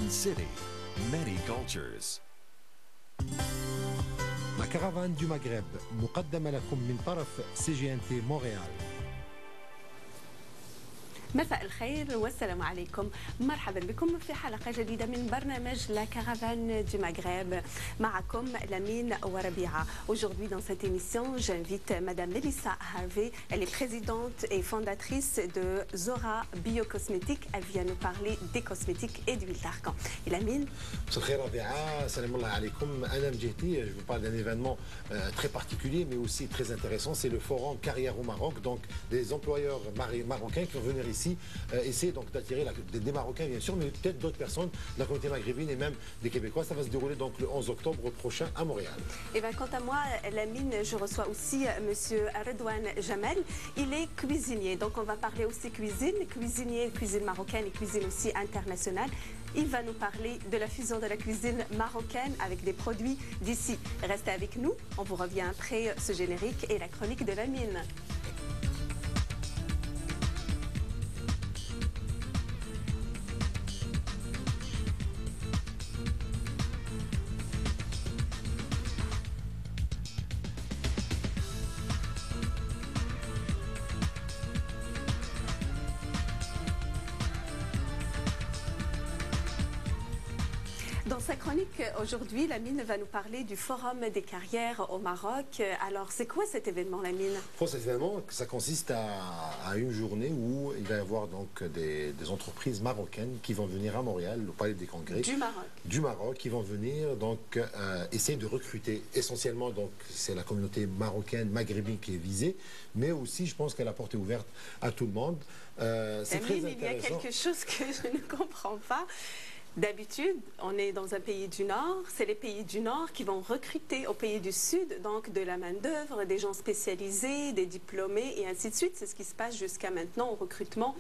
One city, many cultures. La caravane du Maghreb مقدمة لكم من طرف CGNT مونريال. مساء الخير والسلام عليكم. مرحبا بكم في حلقة جديدة من برنامج لا Caravane du Maghreb. معكم Lamine Ouarabia. Aujourd'hui dans cette émission, j'invite Madame Melissa Harvey. Elle est présidente et fondatrice de Zora Biocosmétiques. Elle vient nous parler des cosmétiques et d'huile d'argan. Et Lamine. مساء الخير ربيعة، سلام الله عليكم. أنا من جهتي je vous parle d'un événement très particulier mais aussi très intéressant. C'est le forum Carrière au Maroc. Donc des employeurs marocains qui vont venir ici essayer donc d'attirer des Marocains bien sûr, mais peut-être d'autres personnes de la communauté maghrébine et même des Québécois. Ça va se dérouler donc le 11 octobre prochain à Montréal. Et bien, quant à moi, Lamine, je reçois aussi Monsieur Redouane Jamel. Il est cuisinier, donc on va parler aussi cuisinier, cuisine marocaine et cuisine aussi internationale. Il va nous parler de la fusion de la cuisine marocaine avec des produits d'ici. Restez avec nous, on vous revient après ce générique et la chronique de Lamine. Dans sa chronique aujourd'hui, Lamine va nous parler du Forum des carrières au Maroc. Alors, c'est quoi cet événement, Lamine? Cet événement, ça consiste à une journée où il va y avoir donc des entreprises marocaines qui vont venir à Montréal, au Palais des Congrès. Du Maroc, qui vont venir donc essayer de recruter. Essentiellement, donc, c'est la communauté marocaine, maghrébine qui est visée, mais aussi, je pense que la porte est ouverte à tout le monde. C'est très intéressant. Il y a quelque chose que je ne comprends pas. D'habitude, on est dans un pays du Nord, c'est les pays du Nord qui vont recruter au pays du Sud, donc de la main-d'œuvre, des gens spécialisés, des diplômés et ainsi de suite. C'est ce qui se passe jusqu'à maintenant au recrutement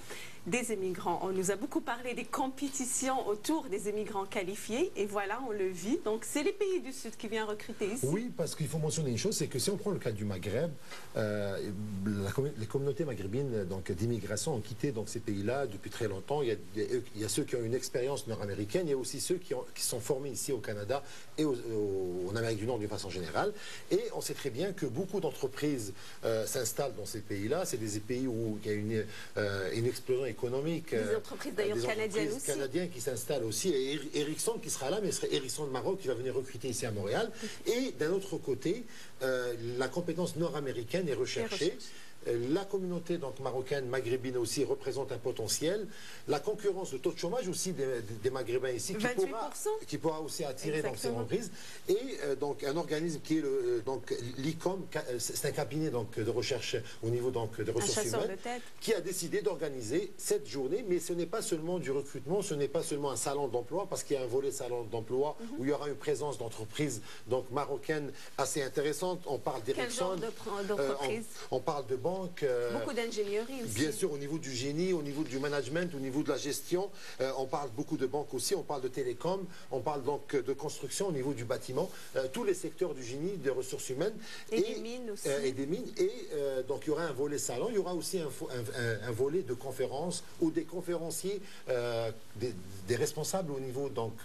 des émigrants. On nous a beaucoup parlé des compétitions autour des émigrants qualifiés et voilà, on le vit. Donc, c'est les pays du Sud qui viennent recruter ici. Oui, parce qu'il faut mentionner une chose, c'est que si on prend le cas du Maghreb, les communautés maghrébines d'immigration ont quitté donc, ces pays-là depuis très longtemps. Il y a ceux qui ont une expérience nord-américaine, il y a aussi ceux qui sont formés ici au Canada et en Amérique du Nord d'une façon générale. Et on sait très bien que beaucoup d'entreprises s'installent dans ces pays-là. C'est des pays où il y a une explosion économique. Des entreprises d'ailleurs canadiennes aussi. Canadiens qui s'installent aussi. Et Ericsson qui sera là, mais ce serait Ericsson de Maroc qui va venir recruter ici à Montréal. Et d'un autre côté, la compétence nord-américaine est recherchée. La communauté donc, marocaine, maghrébine aussi représente un potentiel. La concurrence, le taux de chômage aussi des Maghrébins ici qui pourra aussi attirer donc, ces entreprises. Et donc un organisme qui est l'ICOM, c'est un cabinet donc, de recherche au niveau donc, de ressources humaines, qui a décidé d'organiser cette journée. Mais ce n'est pas seulement du recrutement, ce n'est pas seulement un salon d'emploi, parce qu'il y a un volet salon d'emploi où il y aura une présence d'entreprises marocaines assez intéressantes. On parle d'Ericsson, on parle de banques. Beaucoup d'ingénierie aussi. Bien sûr, au niveau du génie, au niveau du management, au niveau de la gestion. On parle beaucoup de banques aussi, on parle de télécom, on parle donc de construction au niveau du bâtiment, tous les secteurs du génie, des ressources humaines. Et des mines aussi. Et des mines. Et donc il y aura un volet salon, il y aura aussi un volet de conférences où des conférenciers, des responsables au niveau donc,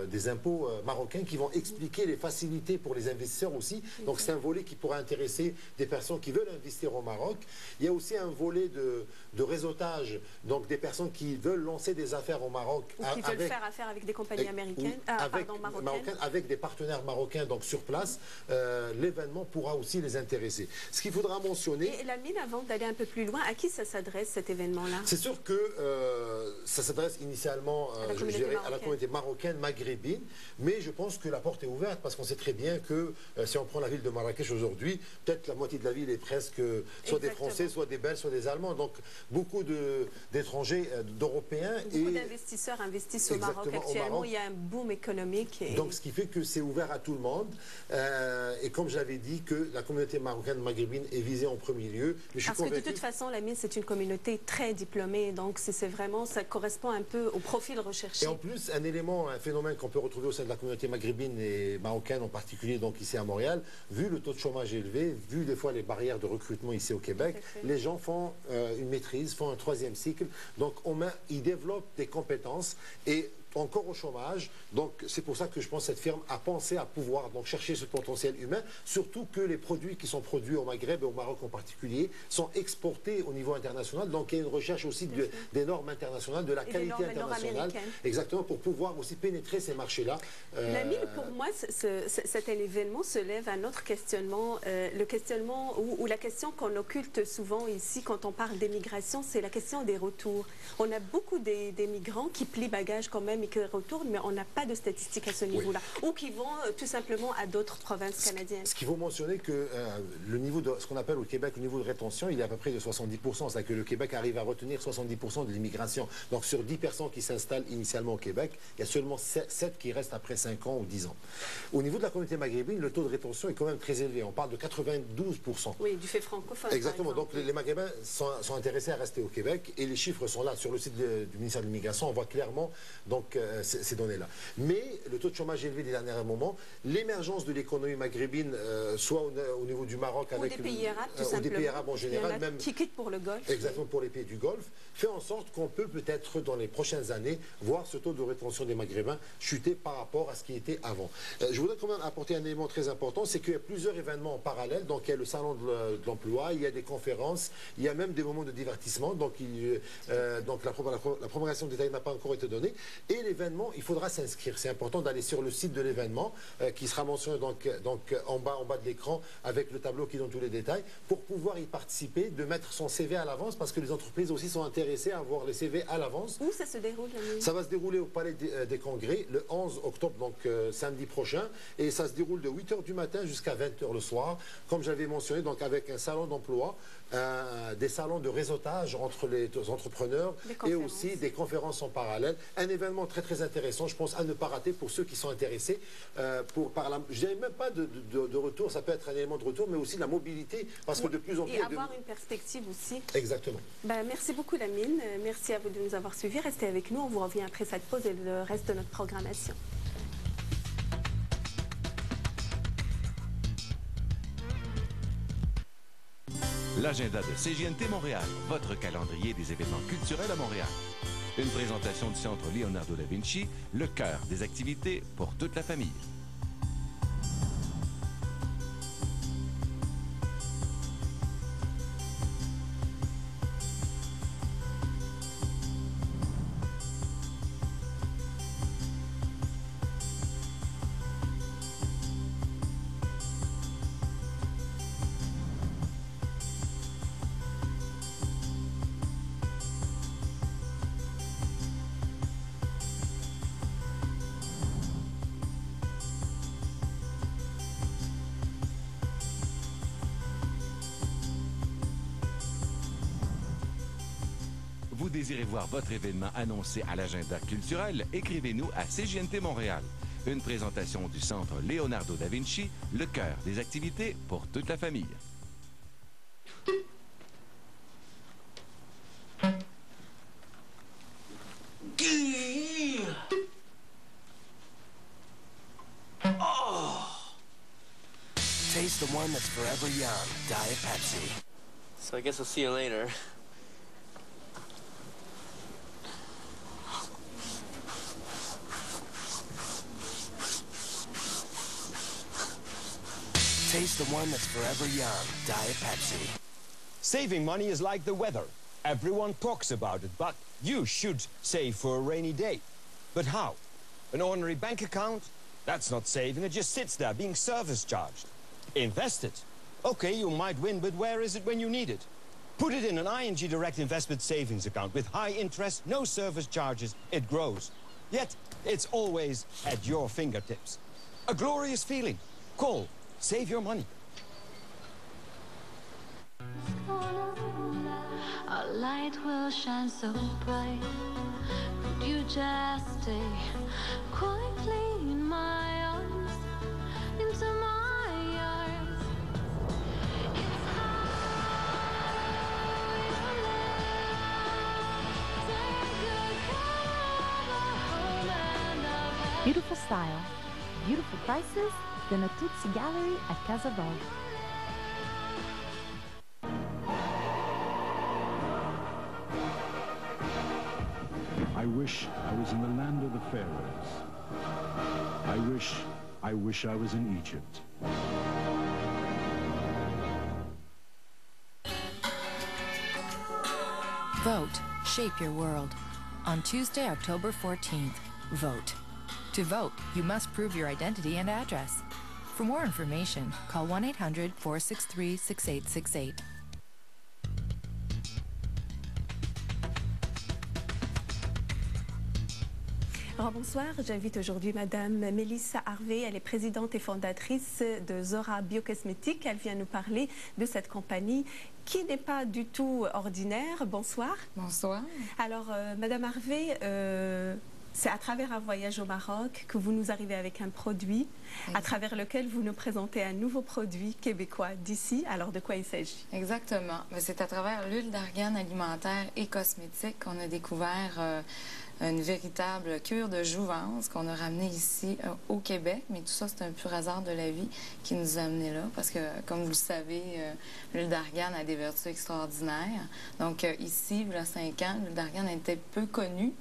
des impôts marocains qui vont expliquer les facilités pour les investisseurs aussi. Donc c'est un volet qui pourra intéresser des personnes qui veulent investir au Maroc. Il y a aussi un volet de réseautage, donc des personnes qui veulent lancer des affaires au Maroc. Ou qui veulent faire affaire avec des compagnies américaines, marocaines. Avec des partenaires marocains donc sur place. L'événement pourra aussi les intéresser. Ce qu'il faudra mentionner... Et Lamine, avant d'aller un peu plus loin, à qui ça s'adresse cet événement-là? C'est sûr que ça s'adresse initialement à la communauté marocaine, maghrébine, mais je pense que la porte est ouverte parce qu'on sait très bien que si on prend la ville de Marrakech aujourd'hui, peut-être la moitié de la ville est presque soit des Français, soit des Belges, soit des Allemands. Donc beaucoup d'étrangers, d'Européens. Beaucoup d'investisseurs investissent au Maroc actuellement. Il y a un boom économique. Donc ce qui fait que c'est ouvert à tout le monde. Et comme je l'avais dit, que la communauté marocaine maghrébine est visée en premier lieu. Mais parce que de toute façon, la mine, c'est une communauté très diplômée. Donc c'est vraiment, ça correspond un peu au profil recherché. Et en plus, un phénomène qu'on peut retrouver au sein de la communauté maghrébine et marocaine en particulier, donc ici à Montréal, vu le taux de chômage élevé, vu des fois les barrières de recrutement ici au Québec, les gens font une maîtrise, font un 3e cycle. Donc ils développent des compétences et encore au chômage. Donc c'est pour ça que je pense que cette firme a pensé à pouvoir donc chercher ce potentiel humain, surtout que les produits qui sont produits au Maghreb et au Maroc en particulier sont exportés au niveau international. Donc il y a une recherche aussi des normes internationales, de la qualité internationale. Exactement, pour pouvoir aussi pénétrer ces marchés-là. Lamine, pour moi, cet événement se lève un autre questionnement. Le questionnement ou la question qu'on occulte souvent ici quand on parle d'émigration, c'est la question des retours. On a beaucoup des migrants qui plient bagages quand même et qui retournent, mais on n'a pas de statistiques à ce niveau-là. Oui. Ou qui vont tout simplement à d'autres provinces canadiennes. Ce qu'il faut mentionner que le niveau de ce qu'on appelle au Québec, le niveau de rétention, il est à peu près de 70%. C'est-à-dire que le Québec arrive à retenir 70% de l'immigration. Donc sur 10 personnes qui s'installent initialement au Québec, il y a seulement 7 qui restent après 5 ans ou 10 ans. Au niveau de la communauté maghrébine, le taux de rétention est quand même très élevé. On parle de 92%. Oui, du fait francophone. Exactement. Donc les Maghrébins sont intéressés à rester au Québec et les chiffres sont là sur le site du ministère de l'Immigration. On voit clairement donc ces données-là. Mais le taux de chômage est élevé des derniers moments. L'émergence de l'économie maghrébine, soit au niveau du Maroc avec des pays arabes, tout ou des pays arabes en général, même qui quittent pour le Golfe. Exactement, pour les pays du Golfe, fait en sorte qu'on peut peut-être dans les prochaines années voir ce taux de rétention des Maghrébins chuter par rapport à ce qui était avant. Je voudrais quand même apporter un élément très important, c'est qu'il y a plusieurs événements en parallèle. Donc il y a le salon de l'emploi, il y a des conférences, il y a même des moments de divertissement. Donc, la programmation détaillée n'a pas encore été donnée. Et l'événement, il faudra s'inscrire. C'est important d'aller sur le site de l'événement qui sera mentionné donc en bas de l'écran avec le tableau qui donne tous les détails pour pouvoir y participer, de mettre son CV à l'avance parce que les entreprises aussi sont intéressées à avoir les CV à l'avance. Où ça se déroule? Ça va se dérouler au Palais des Congrès le 11 octobre, donc samedi prochain. Et ça se déroule de 8h du matin jusqu'à 20h le soir. Comme j'avais mentionné, donc avec un salon d'emploi, des salons de réseautage entre les entrepreneurs et aussi des conférences en parallèle. Un événement très très intéressant, je pense, à ne pas rater pour ceux qui sont intéressés. Je dirais même pas de retour, ça peut être un élément de retour, mais aussi de la mobilité, parce que de plus en plus... Et avoir une perspective aussi. Exactement. Merci beaucoup Lamine, merci à vous de nous avoir suivis. Restez avec nous, on vous revient après cette pause et le reste de notre programmation. L'agenda de CJNT Montréal, votre calendrier des événements culturels à Montréal. Une présentation du Centre Leonardo da Vinci, le cœur des activités pour toute la famille. Vous désirez voir votre événement annoncé à l'agenda culturel? Écrivez-nous à CJNT Montréal. Une présentation du Centre Leonardo da Vinci, le cœur des activités pour toute la famille. Oh! Taste the one that's forever young. Diet Pepsi. So I guess I'll see you later. Taste the one that's forever young. Diet Pepsi. Saving money is like the weather. Everyone talks about it, but you should save for a rainy day. But how? An ordinary bank account? That's not saving. It just sits there being service charged. Invest it. Okay, you might win, but where is it when you need it? Put it in an ING Direct Investment Savings account with high interest, no service charges. It grows. Yet, it's always at your fingertips. A glorious feeling. Call. Save your money. Our light will shine so bright. Could you just stay quietly in my arms, into my arms? It's how you live. Take good care of our home and our Beautiful style, beautiful prices, the Natuzzi Gallery at Casa Vogue. I wish I was in the land of the pharaohs. I wish I was in Egypt. Vote. Shape your world. On Tuesday, October 14th, vote. To vote, you must prove your identity and address. For more information, call 1-800-463-6868. Alors bonsoir, j'invite aujourd'hui Madame Melissa Harvey. Elle est présidente et fondatrice de Zora Biocosmétiques. Elle vient nous parler de cette compagnie qui n'est pas du tout ordinaire. Bonsoir. Bonsoir. Alors Madame Harvey, c'est à travers un voyage au Maroc que vous nous arrivez avec un produit à travers lequel vous nous présentez un nouveau produit québécois d'ici. Alors de quoi il s'agit? Exactement. C'est à travers l'huile d'argan alimentaire et cosmétique qu'on a découvert une véritable cure de jouvence qu'on a ramenée ici au Québec. Mais tout ça, c'est un pur hasard de la vie qui nous a amenés là. Parce que, comme vous le savez, l'huile d'argan a des vertus extraordinaires. Donc ici, il y a 5 ans, l'huile d'argan était peu connue.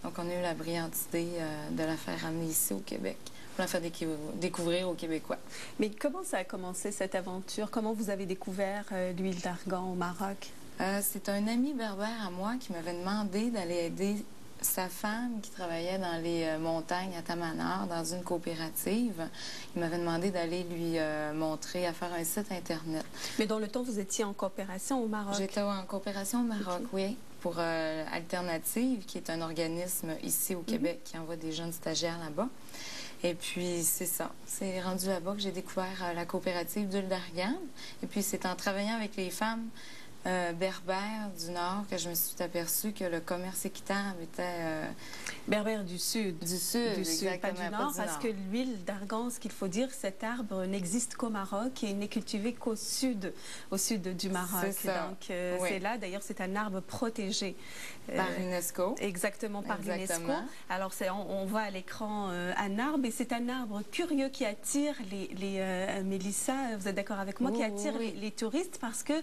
Donc on a eu la brillante idée de la faire ramener ici au Québec, pour la faire découvrir aux Québécois. Mais comment ça a commencé cette aventure? Comment vous avez découvert l'huile d'argan au Maroc? C'est un ami berbère à moi qui m'avait demandé d'aller aider sa femme qui travaillait dans les montagnes à Tamanar, dans une coopérative. Il m'avait demandé d'aller lui montrer, à faire un site Internet. Mais dans le temps, vous étiez en coopération au Maroc? J'étais en coopération au Maroc, oui, pour Alternative, qui est un organisme ici au Québec qui envoie des jeunes stagiaires là-bas. Et puis, c'est ça. C'est rendu là-bas que j'ai découvert la coopérative d'huile d'argan. Et puis, c'est en travaillant avec les femmes berbères du Nord que je me suis aperçue que le commerce équitable était... Berbères du Sud. Du Sud, pas du Nord, parce que l'huile d'argan, ce qu'il faut dire, cet arbre n'existe qu'au Maroc et il n'est cultivé qu'au sud du Maroc. C'est ça. Donc, c'est là, d'ailleurs, c'est un arbre protégé. Par l'UNESCO. Exactement, par l'UNESCO. Alors, on voit à l'écran un arbre, et c'est un arbre curieux qui attire Mélissa, vous êtes d'accord avec moi, qui attire les touristes parce que,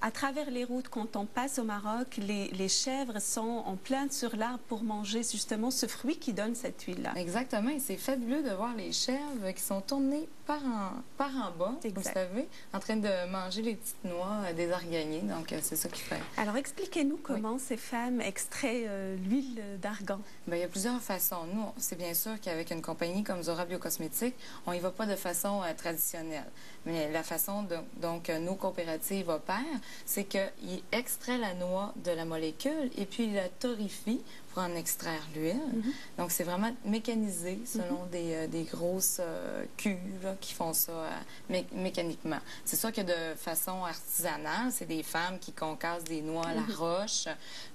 à travers les routes, quand on passe au Maroc, les chèvres sont en plainte sur l'arbre pour manger justement ce fruit qui donne cette huile-là. Exactement, et c'est fabuleux de voir les chèvres qui sont tournées par en bas, vous savez, en train de manger les petites noix des arganiers. Donc, c'est ça qui fait. Alors, expliquez-nous comment ces femmes extraient l'huile d'argan. Bien, il y a plusieurs façons. Nous, c'est bien sûr qu'avec une compagnie comme Zora Biocosmétiques, on n'y va pas de façon traditionnelle. Mais la façon dont nos coopératives opèrent, c'est qu'ils extraient la noix de la molécule et puis ils la torréfient pour en extraire l'huile. Donc, c'est vraiment mécanisé selon des grosses cuves là, qui font ça mécaniquement. C'est sûr que de façon artisanale, c'est des femmes qui concassent des noix à la roche,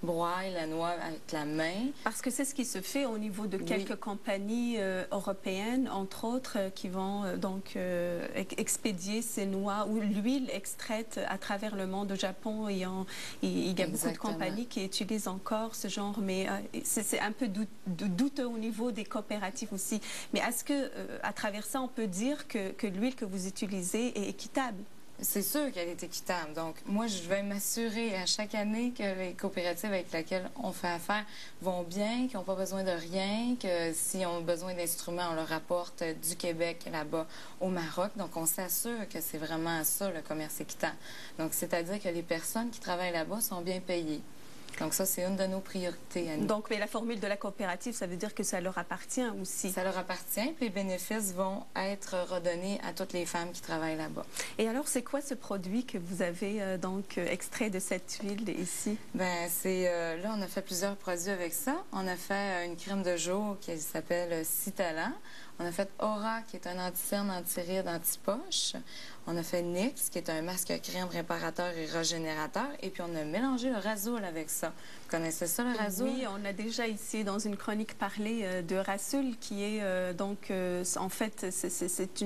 broient la noix avec la main. Parce que c'est ce qui se fait au niveau de quelques compagnies européennes, entre autres, qui vont donc expédier ces noix ou l'huile extraite à travers le monde. Au Japon, il y a beaucoup de compagnies qui utilisent encore ce genre, mais c'est un peu douteux au niveau des coopératives aussi. Mais est-ce que, à travers ça, on peut dire que l'huile que vous utilisez est équitable? C'est sûr qu'elle est équitable. Donc, moi, je vais m'assurer à chaque année que les coopératives avec lesquelles on fait affaire vont bien, qu'ils n'ont pas besoin de rien, que s'ils ont besoin d'instruments, on leur apporte du Québec là-bas au Maroc. Donc, on s'assure que c'est vraiment ça, le commerce équitable. Donc, c'est-à-dire que les personnes qui travaillent là-bas sont bien payées. Donc ça, c'est une de nos priorités à nous. Donc, mais la formule de la coopérative, ça veut dire que ça leur appartient aussi? Ça leur appartient, puis les bénéfices vont être redonnés à toutes les femmes qui travaillent là-bas. Et alors, c'est quoi ce produit que vous avez donc extrait de cette huile ici? Bien, c'est... là, on a fait plusieurs produits avec ça. On a fait une crème de jour qui s'appelle Citalan. On a fait Aura, qui est un anti-cerne, anti-rides, anti-poche. On a fait NYX, qui est un masque crème réparateur et régénérateur. Et puis, on a mélangé le Rasoul avec ça. Vous connaissez ça, le Rasoul? Oui, on a déjà ici, dans une chronique, parlé de Rasoul, qui est donc, en fait, c'est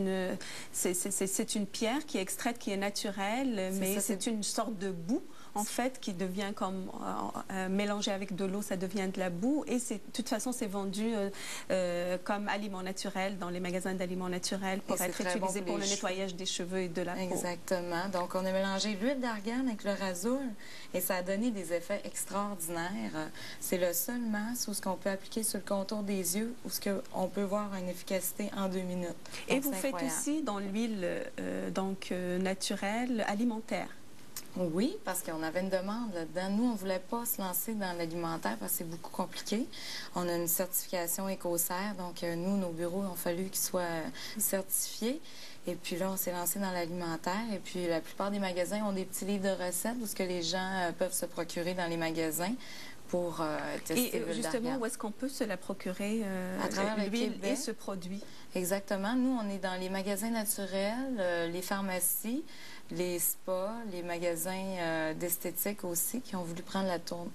une pierre qui est extraite, qui est naturelle, mais c'est une sorte de boue. en fait, qui devient comme mélangé avec de l'eau, ça devient de la boue. Et de toute façon, c'est vendu comme aliment naturel dans les magasins d'aliments naturels pour être utilisé pour le nettoyage des cheveux et de la peau. Exactement. Donc, on a mélangé l'huile d'argan avec le rasoul et ça a donné des effets extraordinaires. C'est le seul masque où ce qu'on peut appliquer sur le contour des yeux où ce qu'on peut voir une efficacité en 2 minutes. Donc, et vous faites aussi dans l'huile naturelle alimentaire. Oui, parce qu'on avait une demande là-dedans. Nous, on ne voulait pas se lancer dans l'alimentaire parce que c'est beaucoup compliqué. On a une certification Écocert, donc nous, nos bureaux ont fallu qu'ils soient certifiés. Et puis là, on s'est lancé dans l'alimentaire. Et puis la plupart des magasins ont des petits livres de recettes où ce que les gens peuvent se procurer dans les magasins pour tester l'huile d'argan. Et justement, où est-ce qu'on peut se la procurer, à travers l'huile et ce produit? Exactement. Nous, on est dans les magasins naturels, les pharmacies, les spas, les magasins d'esthétique aussi qui ont voulu prendre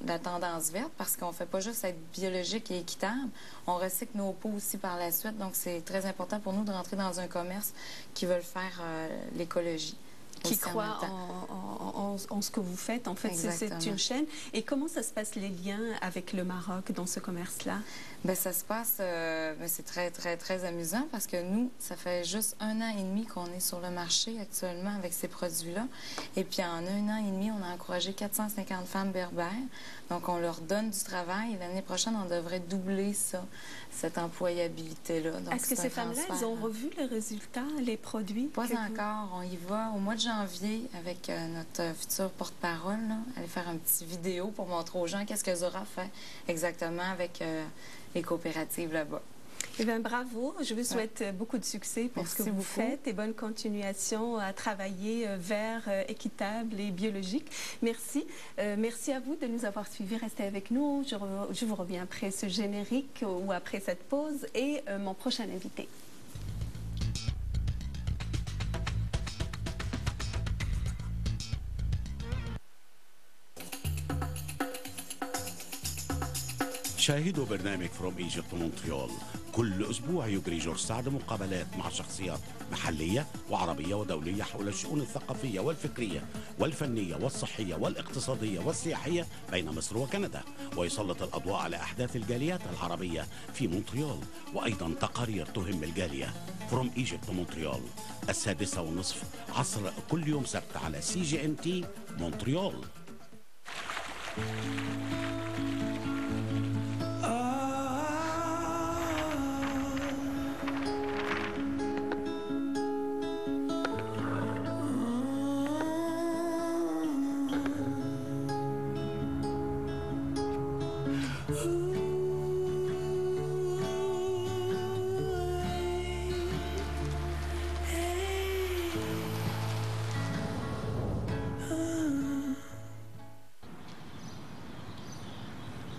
la tendance verte parce qu'on ne fait pas juste être biologique et équitable, on recycle nos peaux aussi par la suite. Donc, c'est très important pour nous de rentrer dans un commerce qui veut faire l'écologie. Qui croit en ce que vous faites. En fait, c'est une chaîne. Et comment ça se passe, les liens avec le Maroc dans ce commerce-là? Bien, ça se passe, c'est très, très, très amusant parce que nous, ça fait juste 1 an et demi qu'on est sur le marché actuellement avec ces produits-là. Et puis, en 1 an et demi, on a encouragé 450 femmes berbères. Donc, on leur donne du travail. L'année prochaine, on devrait doubler ça, cette employabilité-là. Est-ce que ces femmes-là, elles ont revu les résultats, les produits? Pas encore. On y va au mois de janvier avec notre future porte-parole. Aller faire un petit vidéo pour montrer aux gens qu'est-ce que Zora fait exactement avec les coopératives là-bas. Eh bien, bravo. Je vous souhaite beaucoup de succès pour ce que vous faites et bonne continuation à travailler vers équitable et biologique. Merci. Merci à vous de nous avoir suivis. Restez avec nous. Je vous reviens après ce générique ou après cette pause et mon prochain invité. شاهدوا برنامج فروم ايجيبت مونتريال. كل أسبوع يجري جورج سعد مقابلات مع شخصيات محلية وعربية ودولية حول الشؤون الثقافية والفكرية والفنية والصحية والاقتصادية والسياحية بين مصر وكندا، ويسلط الأضواء على أحداث الجاليات العربية في مونتريال وأيضا تقارير تهم الجالية. فروم ايجيبت مونتريال 6:30 عصر كل يوم سبت على CGNT مونتريال.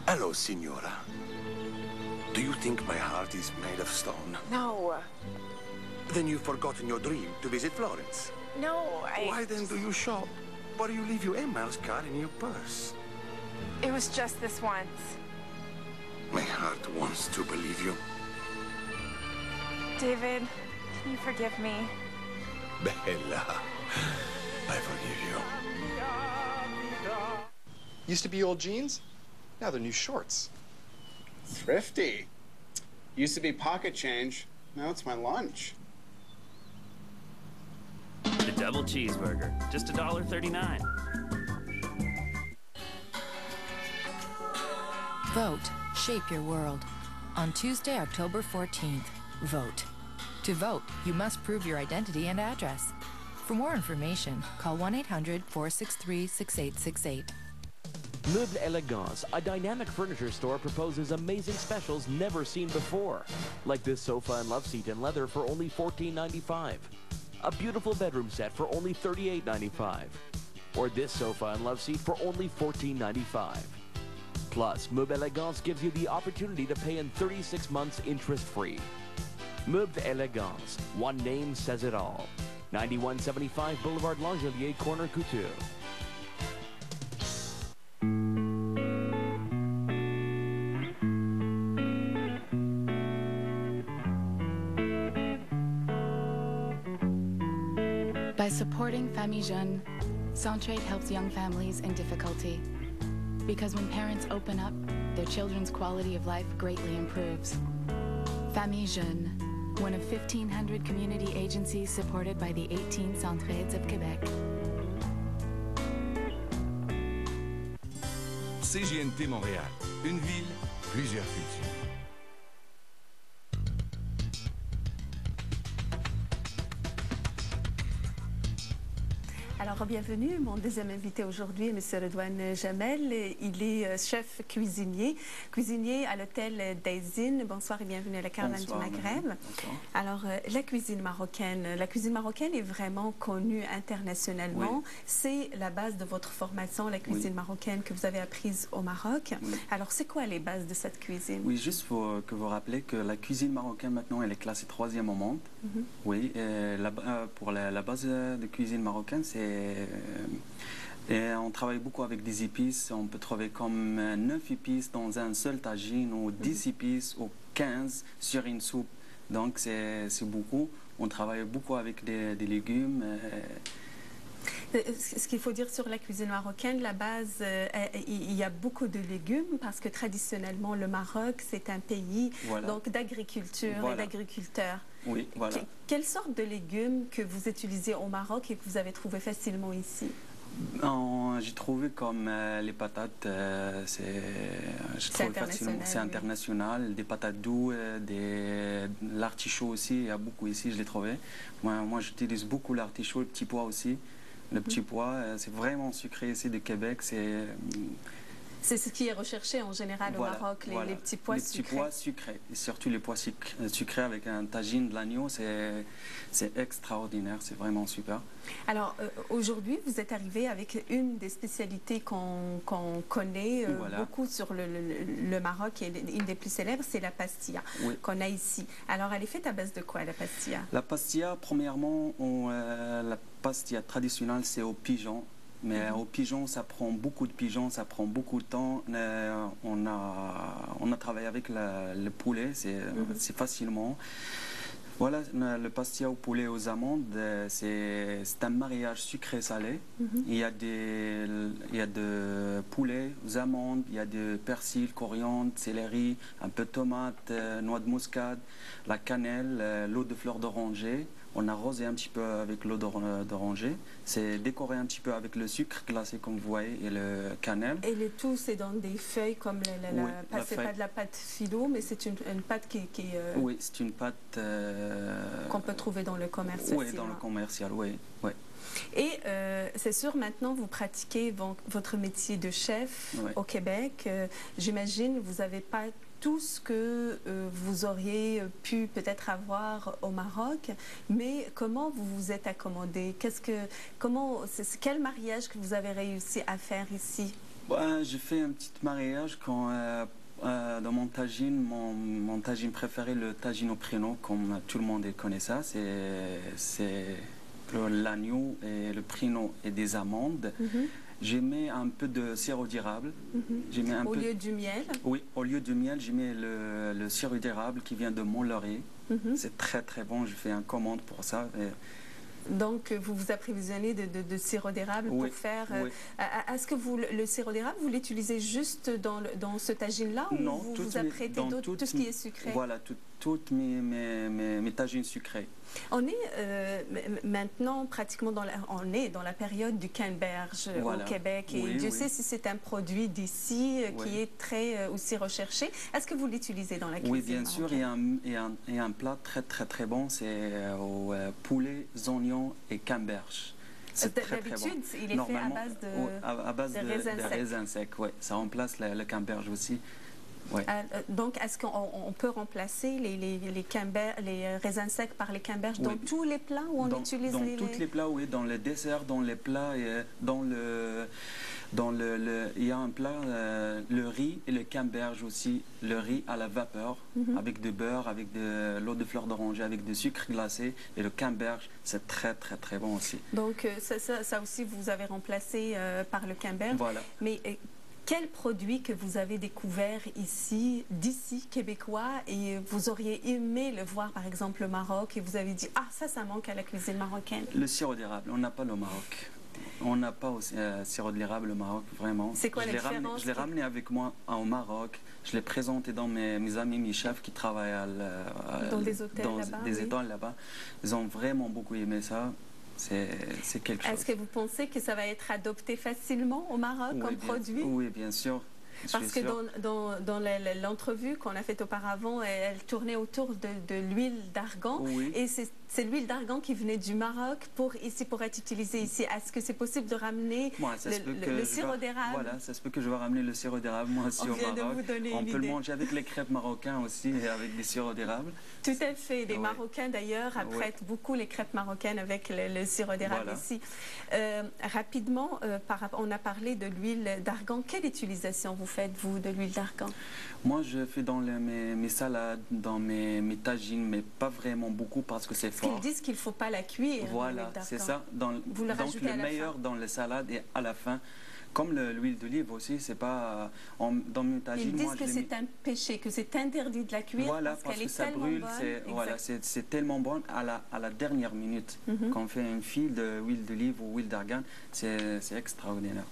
Hello, Signora. Do you think my heart is made of stone? No. Then you've forgotten your dream to visit Florence. No, Why then do you shop? Why do you leave your Emma's card in your purse? It was just this once. My heart wants to believe you. David, can you forgive me? Bella, I forgive you. Used to be old jeans, now they're new shorts. Thrifty. Used to be pocket change, now it's my lunch. The double cheeseburger, just $1.39. Vote. Shape your world. On Tuesday, October 14th, vote. To vote, you must prove your identity and address. For more information, call 1-800-463-6868. Meubles Elegance, a dynamic furniture store, proposes amazing specials never seen before. Like this sofa and love seat in leather for only $14.95. A beautiful bedroom set for only $38.95. Or this sofa and love seat for only $14.95. Plus, Meubles Elegance gives you the opportunity to pay in 36 months interest-free. Meubles Elegance, one name says it all. 9175 Boulevard Langelier, Corner Couture. By supporting Famille Jeune, Centraide helps young families in difficulty because when parents open up, their children's quality of life greatly improves. Famille Jeune, one of 1,500 community agencies supported by the 18 Centraides of Québec. CJNT Montréal, une ville, plusieurs cultures. Alors, bienvenue. Mon deuxième invité aujourd'hui est M. Redouane Jamel. Il est chef cuisinier à l'hôtel Daisine. Bonsoir et bienvenue à la Caravane du Maghreb. Alors, la cuisine marocaine est vraiment connue internationalement. Oui. C'est la base de votre formation, la cuisine marocaine que vous avez apprise au Maroc. Oui. Alors, c'est quoi les bases de cette cuisine? Oui, juste pour que vous rappelez que la cuisine marocaine, maintenant, elle est classée 3e au monde. Oui, pour la base de cuisine marocaine, c'est... Et on travaille beaucoup avec des épices. On peut trouver comme 9 épices dans un seul tagine, ou 10 épices, ou 15 sur une soupe. Donc c'est beaucoup. On travaille beaucoup avec des légumes. Ce qu'il faut dire sur la cuisine marocaine, la base, il y a beaucoup de légumes parce que traditionnellement le Maroc c'est un pays donc d'agriculture et d'agriculteurs. Oui, voilà. Quelle sorte de légumes que vous utilisez au Maroc et que vous avez trouvé facilement ici? J'ai trouvé comme les patates, c'est international, des patates douces, l'artichaut aussi, il y a beaucoup ici, je l'ai trouvé. Moi j'utilise beaucoup l'artichaut, le petit pois aussi. Le petit pois, c'est vraiment sucré ici de Québec. C'est ce qui est recherché en général au Maroc, les petits pois sucrés. Les petits pois sucrés, et surtout les pois sucrés avec un tagine de l'agneau, c'est extraordinaire, c'est vraiment super. Alors aujourd'hui, vous êtes arrivé avec une des spécialités qu'on connaît beaucoup sur le Maroc et une des plus célèbres, c'est la pastilla qu'on a ici. Alors elle est faite à base de quoi la pastilla? La pastilla, premièrement, la pastilla traditionnelle, c'est au pigeon. Mais au pigeon, ça prend beaucoup de pigeons, ça prend beaucoup de temps. On a travaillé avec le poulet, c'est facilement. Voilà, le pastilla au poulet aux amandes, c'est un mariage sucré-salé. Il y a de poulet aux amandes, il y a de persil, coriandre, céleri, un peu de tomate, noix de muscade, la cannelle, l'eau de fleur d'oranger. On a arrosé un petit peu avec l'eau d'oranger. C'est décoré un petit peu avec le sucre glacé, comme vous voyez, et le cannelle. Et le tout, c'est dans des feuilles comme c'est pas de la pâte philo, mais c'est une pâte qui oui, c'est une pâte... qu'on peut trouver dans le commerce. Oui, dans le commercial, oui. Et c'est sûr, maintenant, vous pratiquez votre métier de chef au Québec. J'imagine, vous n'avez pas tout ce que vous auriez pu peut-être avoir au Maroc, mais comment vous vous êtes accommodé? Quel mariage que vous avez réussi à faire ici? J'ai fait un petit mariage quand dans mon tagine, mon tagine préféré, le tagine au prénom, comme tout le monde connaît ça, c'est l'agneau et le prénom et des amandes. J'ai mis un peu de sirop d'érable. Au lieu du miel? Oui, au lieu du miel, j'ai mis le sirop d'érable qui vient de Mont-Laurier. C'est très très bon, je fais une commande pour ça. Donc, vous vous approvisionnez de sirop d'érable pour faire... Est-ce que le sirop d'érable, vous l'utilisez juste dans ce tagine-là ou vous apprêtez tout ce qui est sucré? Voilà, toutes mes tagines sucrées. On est maintenant pratiquement dans la période du canneberge au Québec et Dieu sait si c'est un produit d'ici qui est très aussi recherché. Est-ce que vous l'utilisez dans la cuisine? Oui, bien sûr, il y a un plat très très très bon, c'est au poulet, oignons et canneberge. D'habitude, il est fait à base de raisins secs. Oui, ça remplace le canneberge aussi. Donc, est-ce qu'on peut remplacer les raisins secs par les canneberges dans tous les plats où on utilise dans tous les plats, oui, dans le dessert, dans les plats, et il y a un plat, le riz et le canneberge aussi, le riz à la vapeur, avec du beurre, avec de l'eau de fleur d'oranger, avec du sucre glacé, et le canneberge, c'est très très très bon aussi. Donc, ça aussi, vous avez remplacé par le canneberge. Voilà. Mais quel produit que vous avez découvert ici, d'ici, québécois, et vous auriez aimé le voir, par exemple, au Maroc, et vous avez dit « Ah, ça manque à la cuisine marocaine ». Le sirop d'érable, on n'a pas le Maroc. On n'a pas aussi sirop de l'érable au Maroc, vraiment. C'est quoi la différence? Je l'ai ramené avec moi au Maroc. Je l'ai présenté dans mes amis, mes chefs qui travaillent dans des hôtels là-bas. Des étoiles là-bas. Ils ont vraiment beaucoup aimé ça. C'est quelque chose. Est-ce que vous pensez que ça va être adopté facilement au Maroc comme produit? Oui, bien sûr. Parce que dans l'entrevue qu'on a faite auparavant, elle tournait autour de l'huile d'argan. Oui. Et c'est l'huile d'argan qui venait du Maroc pour être utilisée ici. Est-ce que c'est possible de ramener le sirop d'érable? Voilà, ça se peut que je vais ramener le sirop d'érable moi aussi au Maroc. On peut le manger avec les crêpes marocains aussi et avec des sirops d'érable. Tout à fait. Les Marocains d'ailleurs apprêtent beaucoup les crêpes marocaines avec le sirop d'érable ici. Rapidement, on a parlé de l'huile d'argan. Quelle utilisation vous faites-vous de l'huile d'argan? Moi, je fais dans mes salades, dans mes tagines, mais pas vraiment beaucoup parce que c'est fort. Ils disent qu'il ne faut pas la cuire. Voilà, c'est ça. Vous le rajoutez à la fin. Donc le meilleur dans les salades et à la fin. Comme l'huile d'olive aussi, c'est pas dans mes tagines. Ils disent que c'est un péché, que c'est interdit de la cuire parce qu'elle est ça tellement brûle, bonne. Voilà, c'est tellement bon à la dernière minute. Quand on fait un fil d'huile d'olive ou huile d'argan, c'est extraordinaire.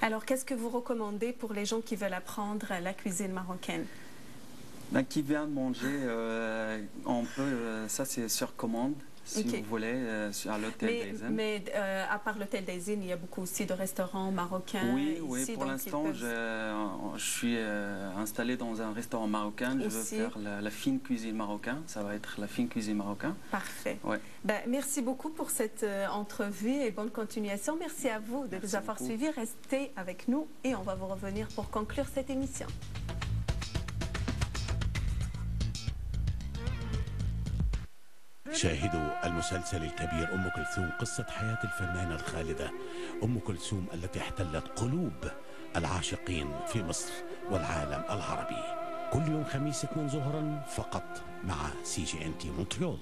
Alors, qu'est-ce que vous recommandez pour les gens qui veulent apprendre la cuisine marocaine? Qui vient manger, on peut, ça c'est sur commande. Si vous voulez, à l'hôtel d'Aizine. Mais à part l'hôtel d'Aizine, il y a beaucoup aussi de restaurants marocains. Oui, ici, pour l'instant, je suis installé dans un restaurant marocain. Je veux faire la fine cuisine marocaine. Ça va être la fine cuisine marocaine. Parfait. Ouais. Merci beaucoup pour cette entrevue et bonne continuation. Merci à vous de nous avoir suivis. Restez avec nous et on va vous revenir pour conclure cette émission. شاهدوا المسلسل الكبير أم كلثوم، قصة حياة الفنانة الخالدة أم كلثوم التي احتلت قلوب العاشقين في مصر والعالم العربي. كل يوم خميس 2 ظهرا فقط مع CGNT مونتريال.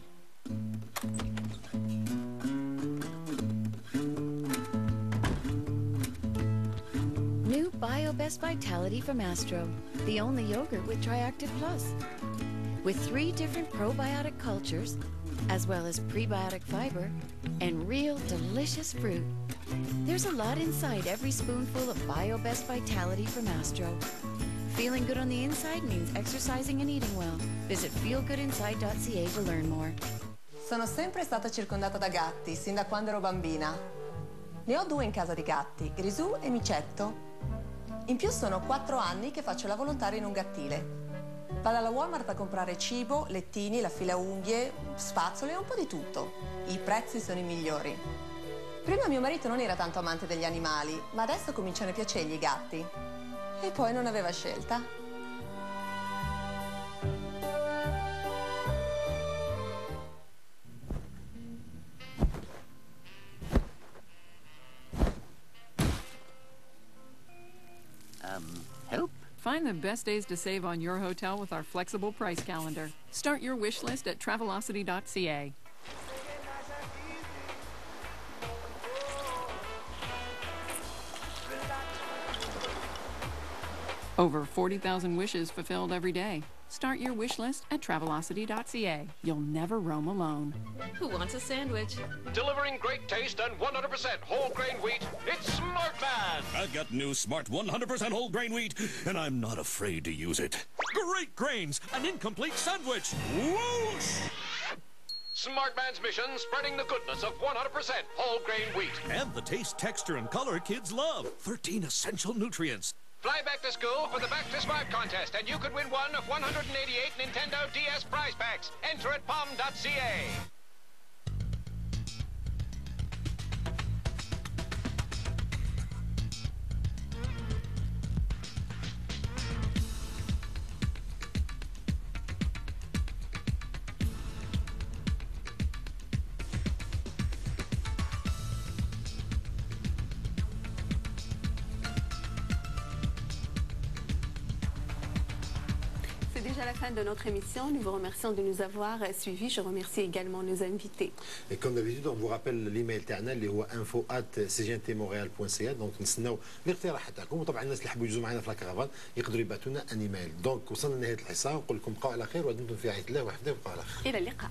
New BioBest Vitality from Astro, the only yogurt with Triactive Plus. With 3 different probiotic cultures, as well as prebiotic fiber and real delicious fruit. There's a lot inside every spoonful of BioBest Vitality from Astro. Feeling good on the inside means exercising and eating well. Visit feelgoodinside.ca to learn more. Sono sempre stata circondata da gatti, sin da quando ero bambina. Ne ho 2 in casa di gatti, Grisù e Micetto. In più sono 4 anni che faccio la volontaria in un gattile. Vado alla Walmart a comprare cibo, lettini, la fila unghie, spazzole e un po' di tutto. I prezzi sono i migliori. Prima mio marito non era tanto amante degli animali, ma adesso cominciano a piacergli i gatti. E poi non aveva scelta. Help? Find the best days to save on your hotel with our flexible price calendar. Start your wish list at Travelocity.ca. Over 40,000 wishes fulfilled every day. Start your wish list at Travelocity.ca. You'll never roam alone. Who wants a sandwich? Delivering great taste and 100% whole grain wheat, it's Smart Man! I've got new Smart 100% whole grain wheat, and I'm not afraid to use it. Great grains, an incomplete sandwich. Whoosh! Smart Man's mission, spreading the goodness of 100% whole grain wheat. And the taste, texture, and color kids love. 13 essential nutrients. Fly back to school for the Back to Smart contest, and you could win one of 188 Nintendo DS prize packs. Enter at palm.ca. C'est déjà la fin de notre émission. Nous vous remercions de nous avoir suivis. Je remercie également nos invités. Et comme d'habitude, on vous rappelle l'email تاعنا اللي هو info@cgntmontreal.ca. دونك نستناو الاقتراحات تاعكم، وطبعا الناس اللي حبوا يجوا معنا في لاكارافان يقدروا يبعثوا لنا ان ايميل. دونك وصلنا لنهايه الحصه، نقول لكم بقاو على خير ودمتم في رعايه الله وحده، وبقاو على خير. إلى اللقاء.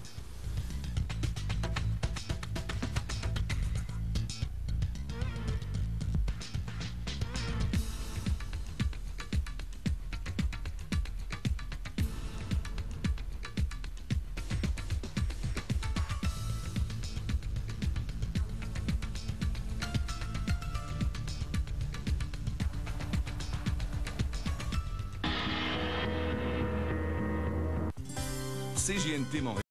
CJNT Montréal.